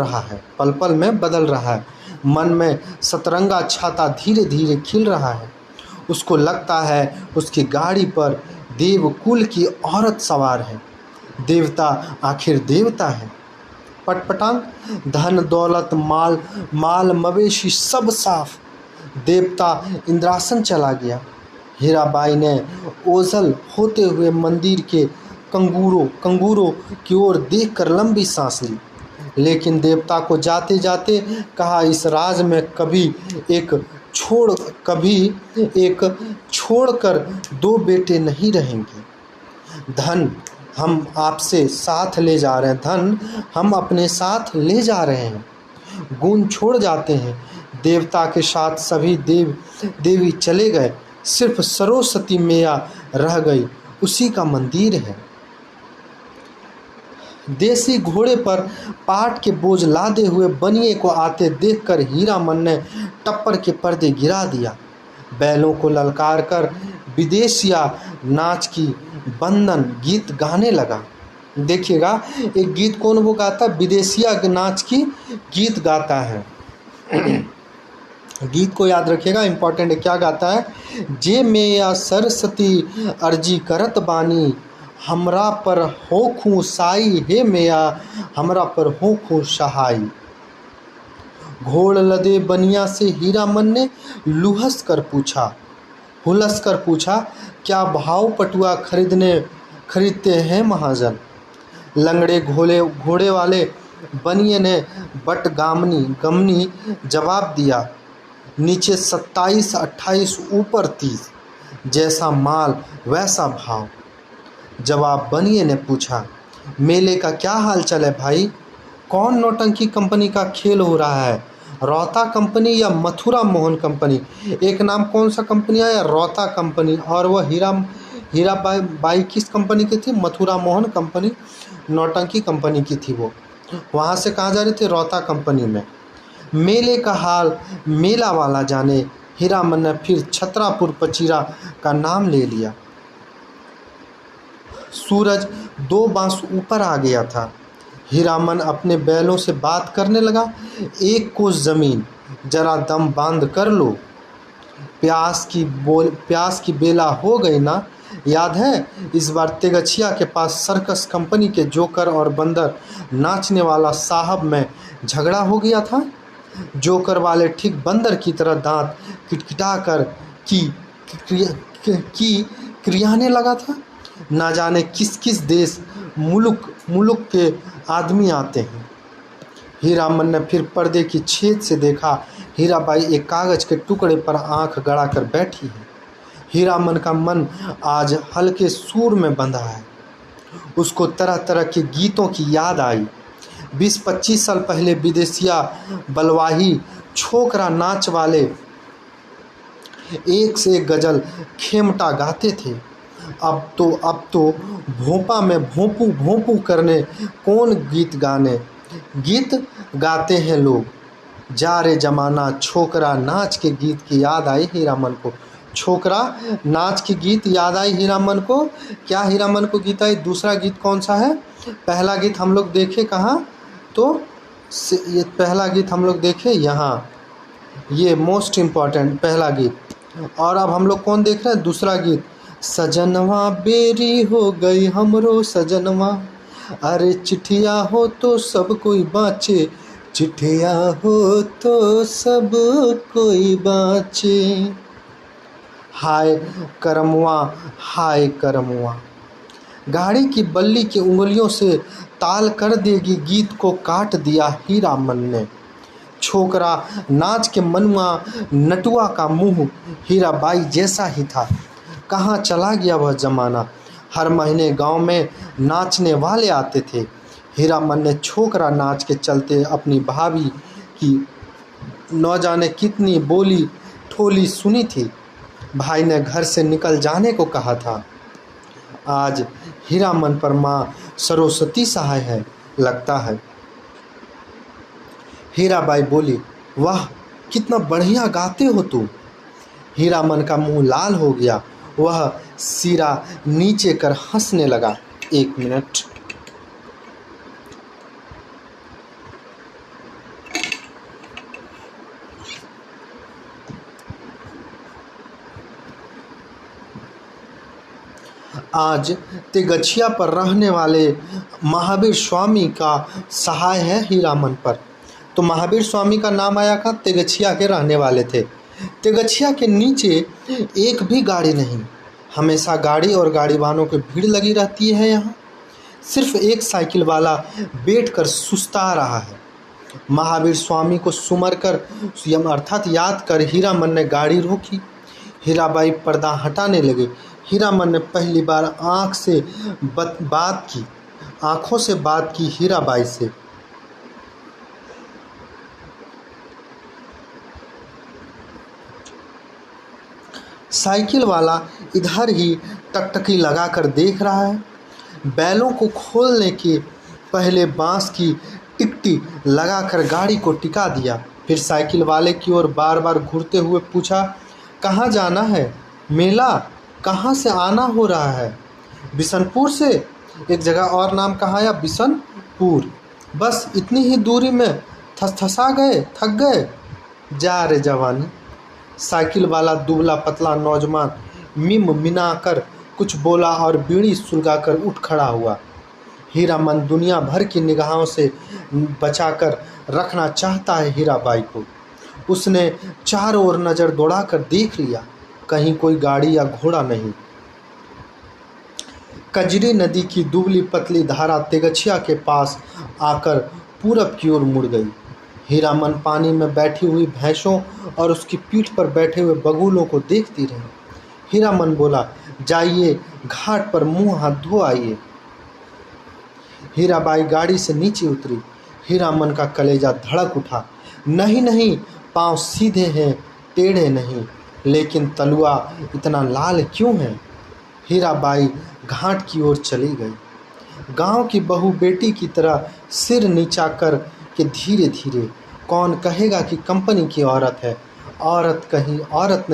रहा है। मन में सतरंगा छाता धीरे धीरे खिल रहा है। उसको लगता है उसकी गाड़ी पर देवकुल की औरत सवार है। देवता आखिर देवता है। पटपटांग, धन दौलत माल मवेशी सब साफ। देवता इंद्रासन चला गया। हीराबाई ने ओझल होते हुए मंदिर के कंगूरों की ओर देखकर लंबी सांस ली। लेकिन देवता को जाते जाते कहा, इस राज में कभी एक छोड़कर दो बेटे नहीं रहेंगे। धन हम आपसे साथ ले जा रहे हैं, धन हम अपने साथ ले जा रहे हैं। गुण छोड़ जाते हैं। देवता के साथ सभी देवी चले गए, सिर्फ सरस्वती मैया रह गई, उसी का मंदिर है। देसी घोड़े पर पाट के बोझ लादे हुए बनिए को आते देखकर हीरामन ने टप्पर के पर्दे गिरा दिया। बैलों को ललकार कर विदेशिया नाच की बंदन गीत गाने लगा। देखिएगा, एक गीत कौन वो गाता? विदेशिया नाच की गीत गाता है। गीत को याद रखिएगा, इम्पोर्टेंट है। क्या गाता है? जे मैया सरस्वती अर्जी करत बानी, हमरा पर होखूं साई, हे मैया हमरा पर होखूं सहाई। घोड़ लदे बनिया से हीरामन ने हुलस कर पूछा, क्या भाव पटुआ खरीदते हैं महाजन? लंगड़े घोड़े वाले बनिए ने गमनी जवाब दिया, नीचे 27-28, ऊपर 30, जैसा माल वैसा भाव। जवाब बनिए ने पूछा, मेले का क्या हाल चल है भाई? कौन नौटंकी कंपनी का खेल हो रहा है? रौता कंपनी या मथुरा मोहन कंपनी? एक नाम कौन सा कंपनी है? रौता कंपनी। और वह हीराबाई बाई किस कंपनी की थी? मथुरा मोहन कंपनी, नौटंकी कंपनी की थी वो। वहाँ से कहाँ जा रही थी? रौता कंपनी में। मेले का हाल मेला वाला जाने, हीरामन ने फिर छतरापुर पचीरा का नाम ले लिया। सूरज 2 बांस ऊपर आ गया था। हीरामन अपने बैलों से बात करने लगा। 1 कोस जमीन, जरा दम बांध कर लो। प्यास की बेला हो गई ना? याद है इस बार तेगछिया के पास सर्कस कंपनी के जोकर और बंदर नाचने वाला साहब में झगड़ा हो गया था? जोकर वाले ठीक बंदर की तरह दांत किटकिटा कर की क्रियाने लगा था। ना जाने किस किस देश मुल्क मुल्क के आदमी आते हैं। हीरामन ने फिर पर्दे की छेद से देखा। हीराबाई एक कागज के टुकड़े पर आंख गड़ा कर बैठी है। हीरामन का मन आज हल्के सूर में बंधा है। उसको तरह तरह के गीतों की याद आई। 20-25 साल पहले विदेशिया बलवाही छोकरा नाच वाले एक से एक गजल खेमटा गाते थे। अब तो भोपा में भोंपू भोंपू करने कौन गीत गाते हैं लोग। जा रे जमाना छोकरा नाच के गीत की याद आई हीरामन को। छोकरा नाच की गीत याद आई हीरामन को। क्या हीरामन को गीत आई? दूसरा गीत कौन सा है? पहला गीत हम लोग देखे कहाँ? तो ये पहला गीत हम लोग देखे यहाँ, ये मोस्ट इम्पॉर्टेंट पहला गीत। और अब हम लोग कौन देख रहे हैं? दूसरा गीत, सजनवा बेरी हो गई हमरो सजनवा, अरे चिट्ठिया हो तो सब कोई बाँचे, चिट्ठिया हो तो सब कोई बाँचे। हाय करमवा, हाय करमवा। गाड़ी की बल्ली की उंगलियों से ताल कर देगी गीत को काट दिया हीरामन ने। छोकरा नाच के मनुआ नटुआ का मुंह हीराबाई जैसा ही था। कहाँ चला गया वह जमाना? हर महीने गांव में नाचने वाले आते थे। हीरामन ने छोकरा नाच के चलते अपनी भाभी की न जाने कितनी बोली ठोली सुनी थी। भाई ने घर से निकल जाने को कहा था। आज हीरामन पर माँ सरस्वती सहाय है लगता है। हीराबाई बोली, वाह कितना बढ़िया गाते हो तुम। हीरामन का मुंह लाल हो गया। वह सिरा नीचे कर हंसने लगा। 1 मिनट। आज तेगछिया पर रहने वाले महावीर स्वामी का सहाय है हीरामन पर। तो महावीर स्वामी का नाम आया का? तेगछिया के रहने वाले थे। तेगछिया के नीचे एक भी गाड़ी नहीं। हमेशा गाड़ी और गाड़ी वालों की भीड़ लगी रहती है। यहाँ सिर्फ एक साइकिल वाला बैठकर सुस्ता रहा है। महावीर स्वामी को सुमर कर अर्थात याद कर हीरामन ने गाड़ी रोकी। हीराबाई पर्दा हटाने लगे। हीरामन ने पहली बार आंखों से बात की हीराबाई से। साइकिल वाला इधर ही टकटकी लगाकर देख रहा है। बैलों को खोलने के पहले बांस की टिकटी लगाकर गाड़ी को टिका दिया। फिर साइकिल वाले की ओर बार बार घूरते हुए पूछा, कहाँ जाना है? मेला कहाँ से आना हो रहा है? बिशनपुर से। एक जगह और नाम कहाँ आया? बिशनपुर। बस इतनी ही दूरी में थक गए। जा रे जवानी। साइकिल वाला दुबला पतला नौजवान मिना कर कुछ बोला और बीड़ी सुलगाकर उठ खड़ा हुआ। हीरामन दुनिया भर की निगाहों से बचाकर रखना चाहता है हीराबाई को। उसने चारों ओर नज़र दौड़ाकर देख लिया, कहीं कोई गाड़ी या घोड़ा नहीं। कजरी नदी की दुबली पतली धारा तेगछिया के पास आकर पूरब की ओर मुड़ गई। हीरामन पानी में बैठी हुई भैंसों और उसकी पीठ पर बैठे हुए बगुलों को देखती रही। हीरामन बोला, जाइए घाट पर मुंह हाथ धो आइए। हीराबाई गाड़ी से नीचे उतरी। हीरामन का कलेजा धड़क उठा। नहीं, पांव सीधे हैं, टेढ़े नहीं। लेकिन तलुआ इतना लाल क्यों है? हीराबाई घाट की ओर चली गई। गांव की बहू बेटी की तरह सिर नीचा कर के धीरे धीरे, कौन कहेगा कि कंपनी की औरत है, औरत कहीं औरत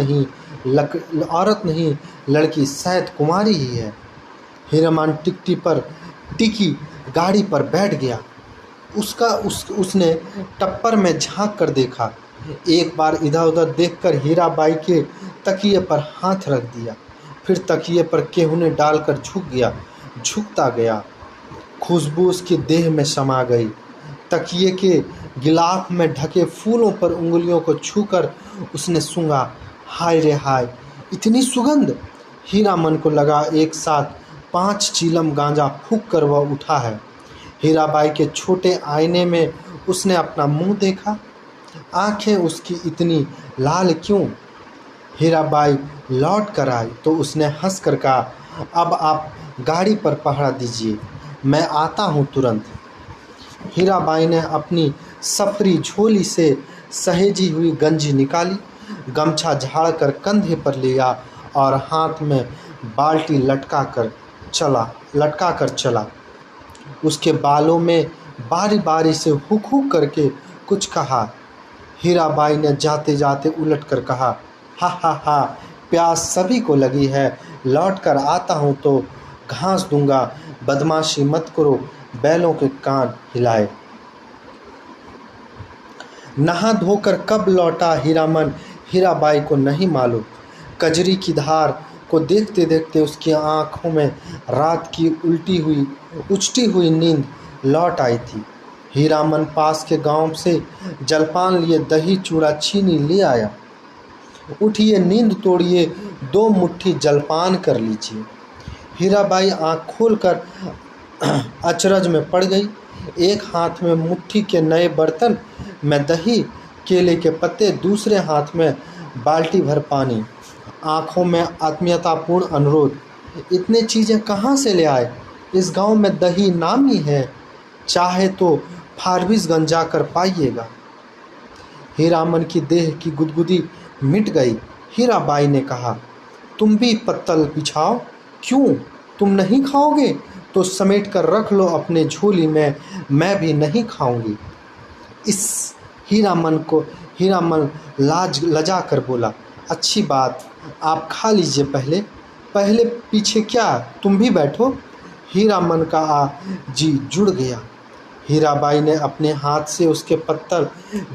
नहीं लड़की शायद कुमारी ही है। हीरामन टिकटी पर टिकी गाड़ी पर बैठ गया। उसने टप्पर में झांक कर देखा। एक बार इधर उधर देखकर हीराबाई के तकिए पर हाथ रख दिया, फिर तकिए पर केहूने डालकर झुकता गया। खुशबू उसकी देह में समा गई। तकिए के गिलाफ में ढके फूलों पर उंगलियों को छूकर उसने सूंघा। हाय रे हाय, इतनी सुगंध! हीरामन को लगा एक साथ 5 चीलम गांजा फूंक कर वह उठा है। हीराबाई के छोटे आईने में उसने अपना मुंह देखा। आंखें उसकी इतनी लाल क्यों? हीराबाई लौट कर आई तो उसने हंस कर कहा, अब आप गाड़ी पर पहरा दीजिए, मैं आता हूँ तुरंत। हीराबाई ने अपनी सफरी झोली से सहेजी हुई गंजी निकाली, गमछा झाड़कर कंधे पर लिया और हाथ में बाल्टी लटका कर चला। उसके बालों में बारी बारी से हुक हुक करके कुछ कहा। हीराबाई ने जाते जाते उलट कर कहा, हा हा हा, प्यास सभी को लगी है, लौट कर आता हूँ तो घास दूंगा, बदमाशी मत करो, बैलों के कान हिलाए। नहा धोकर कब लौटा हीरामन हीराबाई को नहीं मालूम। कजरी की धार को देखते देखते उसकी आंखों में रात की उचटी हुई नींद लौट आई थी। हीरामन पास के गांव से जलपान लिए दही चूड़ा चीनी ले आया। उठिए, नींद तोड़िए, 2 मुट्ठी जलपान कर लीजिए। हीराबाई आंख खोलकर अचरज में पड़ गई। एक हाथ में मुट्ठी के नए बर्तन में दही, केले के पत्ते, दूसरे हाथ में बाल्टी भर पानी। आंखों में आत्मीयतापूर्ण अनुरोध, इतने चीज़ें कहाँ से ले आए? इस गांव में दही नामी है, चाहे तो फारबिसगंज जाकर पाइएगा। हीरामन की देह की गुदगुदी मिट गई। हीराबाई ने कहा, तुम भी पत्तल बिछाओ। क्यों, तुम नहीं खाओगे? तो समेट कर रख लो अपने झोली में, मैं भी नहीं खाऊंगी। इस हीरामन लजा कर बोला, अच्छी बात, आप खा लीजिए, पहले पीछे क्या, तुम भी बैठो। हीरामन का जी जुड़ गया। हीराबाई ने अपने हाथ से उसके पत्तल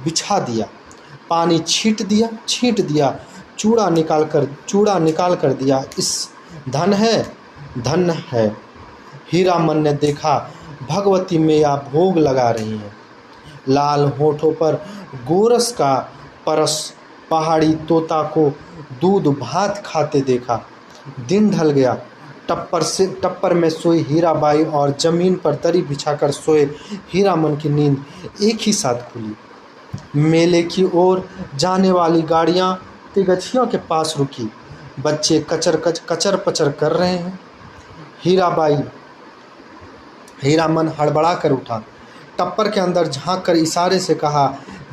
बिछा दिया, पानी छींट दिया, चूड़ा निकाल कर दिया। इस धन है। हीरामन ने देखा भगवती मैया भोग लगा रही हैं। लाल होठों पर गोरस का परस, पहाड़ी तोता को दूध भात खाते देखा। दिन ढल गया। टप्पर में सोई हीराबाई और जमीन पर दरी बिछाकर सोए हीरामन की नींद एक ही साथ खुली। मेले की ओर जाने वाली गाड़ियां तिगछियों के पास रुकी। बच्चे कचर पचर कर रहे हैं। हीरामन हड़बड़ा कर उठा, टप्पर के अंदर झांक कर इशारे से कहा,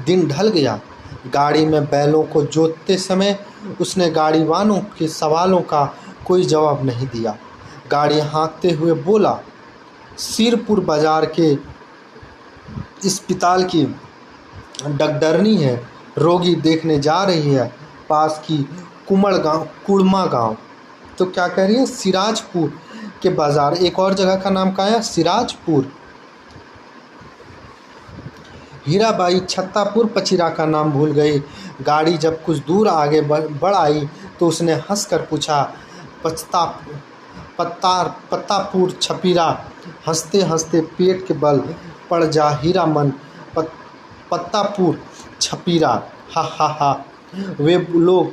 दिन ढल गया। गाड़ी में बैलों को जोतते समय उसने गाड़ीवानों के सवालों का कोई जवाब नहीं दिया। गाड़ी हाँकते हुए बोला, सिरपुर बाजार के अस्पताल की डगडरनी है, रोगी देखने जा रही है, पास की कुड़मा गांव। तो क्या कह रही है? सिराजपुर के बाजार। एक और जगह का नाम क्या है? सिराजपुर। हीराबाई छत्तापुर पचिरा का नाम भूल गई। गाड़ी जब कुछ दूर आगे बढ़ आई तो उसने हंसकर पूछा, पत्तापुर छपीरा। हंसते हंसते पेट के बल पड़ जा हीरामन, पत्तापुर छपीरा, हा हा हा। वे लोग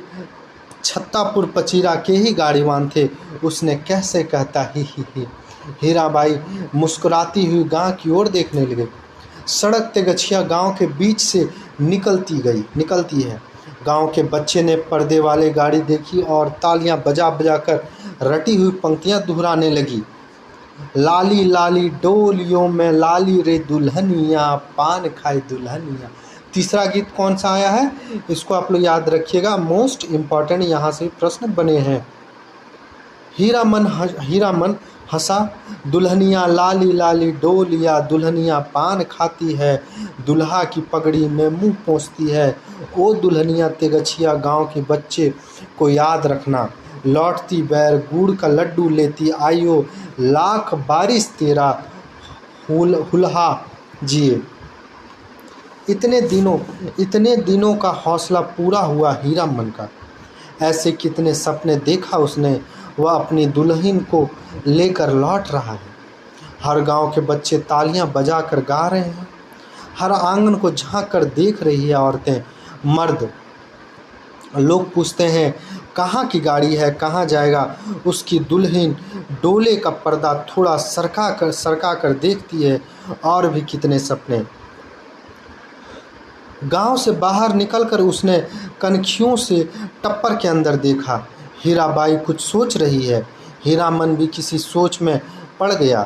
छत्तापुर पचीरा के ही गाड़ीवान थे। उसने कैसे कहता, ही। हीराबाई मुस्कुराती हुई गांव की ओर देखने लगे। सड़क तेगछिया गांव के बीच से निकलती है। गांव के बच्चे ने पर्दे वाले गाड़ी देखी और तालियां बजा बजा कर रटी हुई पंक्तियां दोहराने लगी। लाली लाली डोलियों में लाली रे दुल्हनिया, पान खाए दुल्हनिया। तीसरा गीत कौन सा आया है, इसको आप लोग याद रखिएगा, मोस्ट इम्पॉर्टेंट यहाँ से प्रश्न बने हैं। हीरामन हंसा। दुल्हनिया लाली लाली डोलिया, दुल्हनिया पान खाती है, दुल्हा की पगड़ी में मुंह पोंछती है। ओ दुल्हनिया तेगछिया गांव के बच्चे को याद रखना, लौटती बैर गुड़ का लड्डू लेती आइयो, लाख बारिश तेरा हुल्हा जिए। इतने दिनों का हौसला पूरा हुआ हीरामन का। ऐसे कितने सपने देखा उसने। वह अपनी दुल्हन को लेकर लौट रहा है। हर गांव के बच्चे तालियां बजाकर गा रहे हैं। हर आंगन को झांक कर देख रही है औरतें, मर्द। लोग पूछते हैं कहाँ की गाड़ी है, कहाँ जाएगा उसकी दुल्हन। डोले का पर्दा थोड़ा सरका कर देखती है। और भी कितने सपने। गांव से बाहर निकलकर उसने कनखियों से टप्पर के अंदर देखा। हीराबाई कुछ सोच रही है। हीरामन भी किसी सोच में पड़ गया।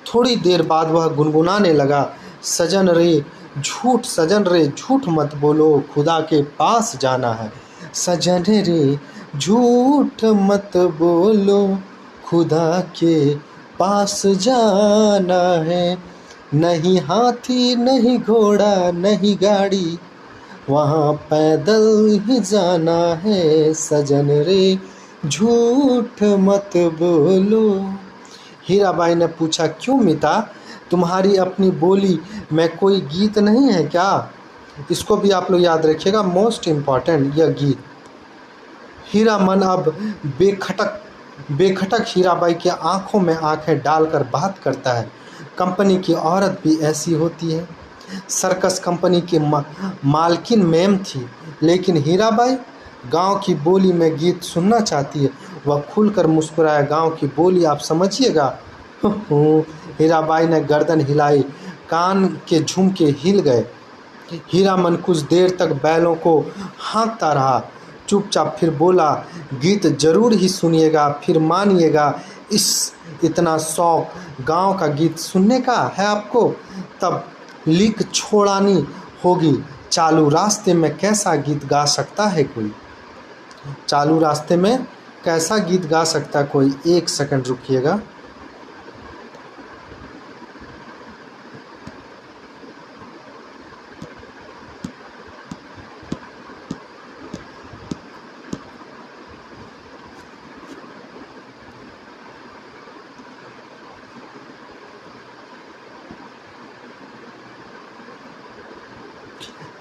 थोड़ी देर बाद वह गुनगुनाने लगा, सजन रे झूठ मत बोलो, खुदा के पास जाना है। सजन रे झूठ मत बोलो, खुदा के पास जाना है। नहीं हाथी नहीं घोड़ा नहीं गाड़ी, वहाँ पैदल ही जाना है। सजन रे झूठ मत बोलो। हीराबाई ने पूछा, क्यों मिता, तुम्हारी अपनी बोली में कोई गीत नहीं है क्या? इसको भी आप लोग याद रखिएगा, मोस्ट इम्पॉर्टेंट यह गीत। हीरामन अब बेखटक हीराबाई के आंखों में आंखें डालकर बात करता है। कंपनी की औरत भी ऐसी होती है। सर्कस कंपनी की मालकिन मैम थी, लेकिन हीराबाई गांव की बोली में गीत सुनना चाहती है। वह खुलकर मुस्कुराया, गांव की बोली आप समझिएगा। हीराबाई ने गर्दन हिलाई, कान के झुमके हिल गए। हीरामन कुछ देर तक बैलों को हाँकता रहा, चुपचाप फिर बोला, गीत जरूर ही सुनिएगा, फिर मानिएगा। इतना शौक गांव का गीत सुनने का है आपको? तब लीक छोड़ानी होगी। चालू रास्ते में कैसा गीत गा सकता है कोई? चालू रास्ते में कैसा गीत गा सकता कोई? एक सेकंड रुकिएगा।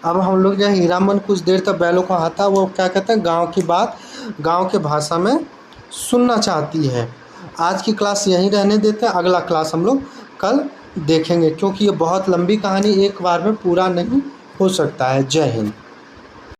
अब हम लोग जो है हीरामन कुछ देर तक बैलों को हाथा, वो क्या कहते हैं, गांव की बात गांव के भाषा में सुनना चाहती है। आज की क्लास यहीं रहने देते हैं, अगला क्लास हम लोग कल देखेंगे, क्योंकि ये बहुत लंबी कहानी एक बार में पूरा नहीं हो सकता है। जय हिंद।